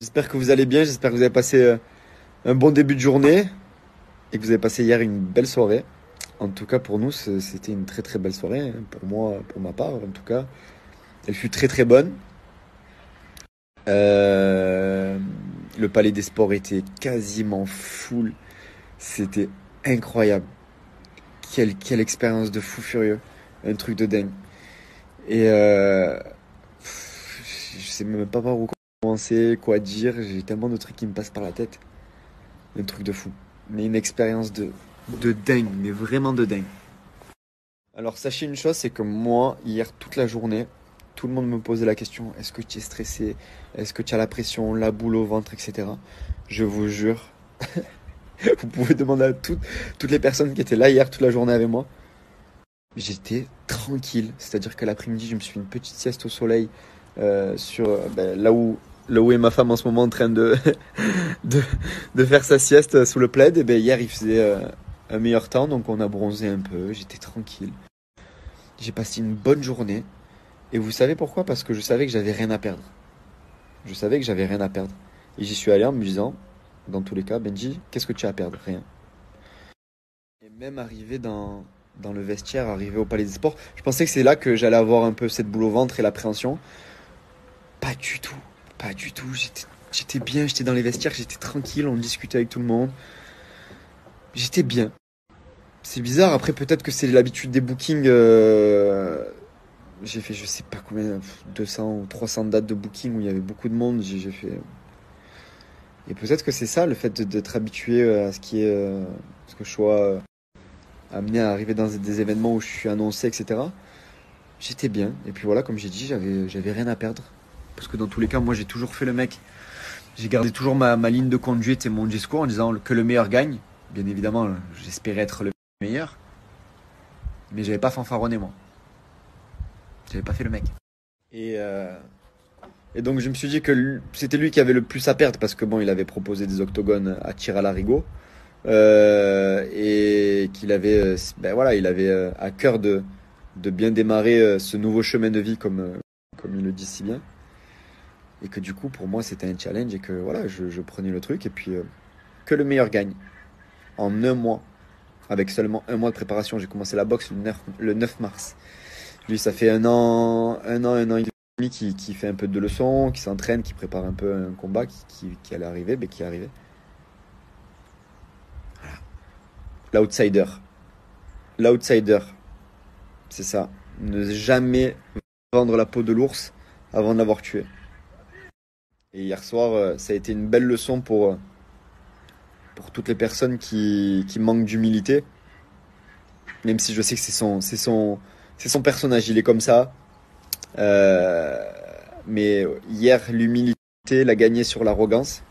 J'espère que vous allez bien, j'espère que vous avez passé un bon début de journée et que vous avez passé hier une belle soirée. En tout cas, pour nous, c'était une très très belle soirée, hein. Pour moi, pour ma part, en tout cas. Elle fut très très bonne. Euh, le Palais des Sports était quasiment full. C'était incroyable. Quelle expérience de fou furieux. Un truc de dingue. Et je sais même pas par où commencer, quoi dire. J'ai tellement de trucs qui me passent par la tête. Un truc de fou. Mais une expérience de dingue, mais vraiment de dingue. Alors sachez une chose, c'est que moi, hier, toute la journée, tout le monde me posait la question, est-ce que tu es stressé? Est-ce que tu as la pression, la boule au ventre, etc. Je vous jure, vous pouvez demander à toutes les personnes qui étaient là hier toute la journée avec moi. J'étais tranquille, c'est-à-dire que l'après-midi, je me suis fait une petite sieste au soleil sur là où est ma femme en ce moment en train de, de faire sa sieste sous le plaid. Et ben hier, il faisait un meilleur temps, donc on a bronzé un peu. J'étais tranquille. J'ai passé une bonne journée. Et vous savez pourquoi? Parce que je savais que j'avais rien à perdre. Je savais que j'avais rien à perdre. Et j'y suis allé en me disant, dans tous les cas, Benji, qu'est-ce que tu as à perdre? Rien. Et même arrivé dans le vestiaire, arrivé au Palais des Sports, je pensais que c'est là que j'allais avoir un peu cette boule au ventre et l'appréhension. Pas du tout. Pas du tout. J'étais bien, j'étais dans les vestiaires, j'étais tranquille, on discutait avec tout le monde. J'étais bien. C'est bizarre, après peut-être que c'est l'habitude des bookings. J'ai fait je sais pas combien, 200 ou 300 dates de booking où il y avait beaucoup de monde. J'ai fait. Et peut-être que c'est ça, le fait d'être habitué à ce qui est. Ce que je sois amené à arriver dans des événements où je suis annoncé, etc. J'étais bien. Et puis voilà, comme j'ai dit, j'avais rien à perdre. Parce que dans tous les cas, moi j'ai toujours fait le mec. J'ai gardé toujours ma ligne de conduite et mon discours en disant que le meilleur gagne. Bien évidemment, j'espérais être le meilleur. Mais j'avais pas fanfaronné moi. J'avais pas fait le mec. Et, euh, et donc je me suis dit que c'était lui qui avait le plus à perdre parce que bon, il avait proposé des octogones à tir à l'arigot. Et qu'il avait, ben voilà, il avait à cœur de bien démarrer ce nouveau chemin de vie comme il le dit si bien. Et que du coup, pour moi, c'était un challenge et que voilà, je prenais le truc et puis que le meilleur gagne. En un mois, avec seulement un mois de préparation, j'ai commencé la boxe le 9 mars. Lui, ça fait un an et demi qui fait un peu de leçons, qui s'entraîne, qui prépare un peu un combat qui allait arriver, mais qui est arrivé. L'outsider. L'outsider, c'est ça. Ne jamais vendre la peau de l'ours avant de l'avoir tué. Et hier soir, ça a été une belle leçon pour toutes les personnes qui manquent d'humilité. Même si je sais que c'est son personnage, il est comme ça. Euh, mais hier, l'humilité l'a gagné sur l'arrogance.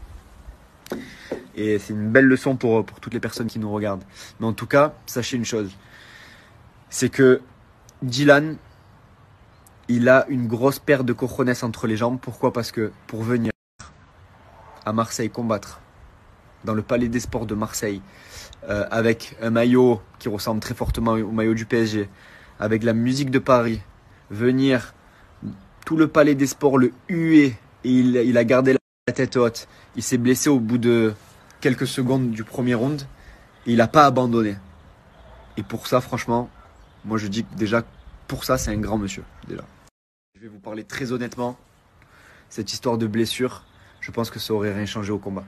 Et c'est une belle leçon pour toutes les personnes qui nous regardent. Mais en tout cas, sachez une chose. C'est que Dylan, il a une grosse paire de cojones entre les jambes. Pourquoi? Parce que pour venir à Marseille combattre, dans le Palais des Sports de Marseille, avec un maillot qui ressemble très fortement au maillot du PSG, avec la musique de Paris, venir tout le Palais des Sports le huer et il a gardé la tête haute. Il s'est blessé au bout de quelques secondes du premier round et il n'a pas abandonné. Et pour ça, franchement, moi je dis que déjà, pour ça, c'est un grand monsieur. Déjà. Je vais vous parler très honnêtement. Cette histoire de blessure, je pense que ça aurait rien changé au combat.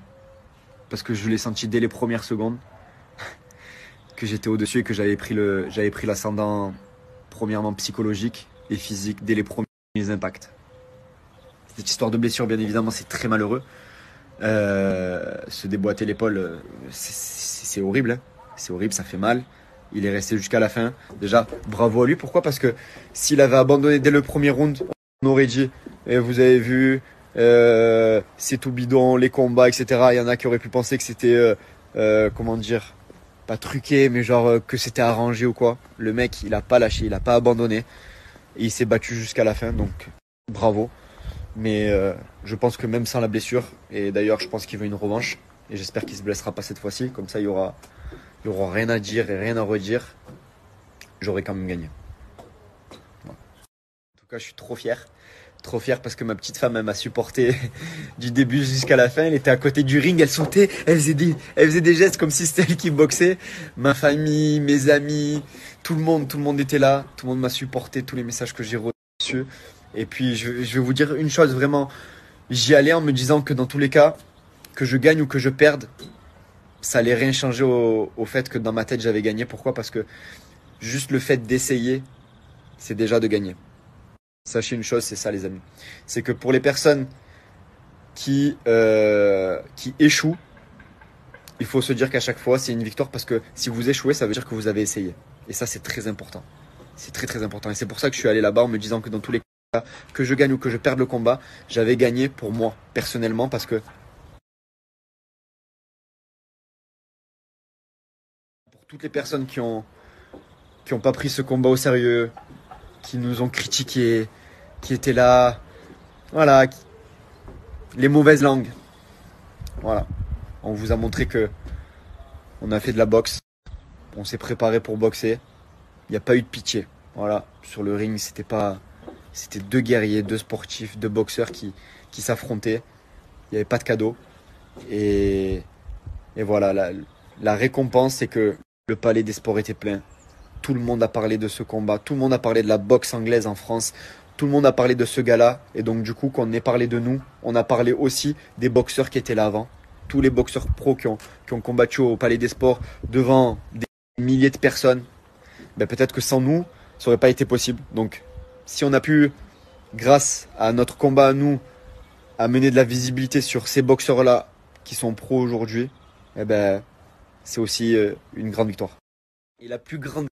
Parce que je l'ai senti dès les premières secondes que j'étais au-dessus et que j'avais pris l'ascendant premièrement psychologique et physique dès les premiers impacts. Cette histoire de blessure, bien évidemment, c'est très malheureux. Se déboîter l'épaule, c'est horrible. Hein. C'est horrible, ça fait mal. Il est resté jusqu'à la fin. Déjà, bravo à lui. Pourquoi? Parce que s'il avait abandonné dès le premier round, on aurait dit, vous avez vu, c'est tout bidon, les combats, etc. Il y en a qui auraient pu penser que c'était, comment dire, pas truqué, mais genre que c'était arrangé ou quoi. Le mec, il a pas lâché, il a pas abandonné. Et il s'est battu jusqu'à la fin, donc bravo. Mais je pense que même sans la blessure, et d'ailleurs je pense qu'il veut une revanche, et j'espère qu'il se blessera pas cette fois-ci, comme ça il y aura rien à dire et rien à redire. J'aurai quand même gagné. Voilà. En tout cas, je suis trop fier Trop fier parce que ma petite femme, elle m'a supporté du début jusqu'à la fin. Elle était à côté du ring, elle sautait, elle faisait des gestes comme si c'était elle qui boxait. Ma famille, mes amis, tout le monde était là. Tout le monde m'a supporté, tous les messages que j'ai reçus. Et puis, je vais vous dire une chose vraiment. J'y allais en me disant que dans tous les cas, que je gagne ou que je perde, ça allait rien changer au fait que dans ma tête, j'avais gagné. Pourquoi? Parce que juste le fait d'essayer, c'est déjà de gagner. Sachez une chose, c'est ça les amis. C'est que pour les personnes qui échouent, il faut se dire qu'à chaque fois, c'est une victoire parce que si vous échouez, ça veut dire que vous avez essayé. Et ça, c'est très important. C'est très très important. Et c'est pour ça que je suis allé là-bas en me disant que dans tous les cas, que je gagne ou que je perde le combat, j'avais gagné pour moi, personnellement, parce que pour toutes les personnes qui ont pas pris ce combat au sérieux, qui nous ont critiqués, qui étaient là, voilà, les mauvaises langues. Voilà. On vous a montré que on a fait de la boxe, on s'est préparé pour boxer. Il n'y a pas eu de pitié. Voilà. Sur le ring, c'était deux guerriers, deux sportifs, deux boxeurs qui s'affrontaient. Il n'y avait pas de cadeau. Et voilà, la récompense, c'est que le palais des sports était plein. Tout le monde a parlé de ce combat. Tout le monde a parlé de la boxe anglaise en France. Tout le monde a parlé de ce gars-là. Et donc, du coup, qu'on ait parlé de nous, on a parlé aussi des boxeurs qui étaient là avant. Tous les boxeurs pros qui ont combattu au Palais des Sports devant des milliers de personnes. Ben, peut-être que sans nous, ça n'aurait pas été possible. Donc, si on a pu, grâce à notre combat à nous, amener de la visibilité sur ces boxeurs-là qui sont pros aujourd'hui, eh ben, c'est aussi une grande victoire. Et la plus grande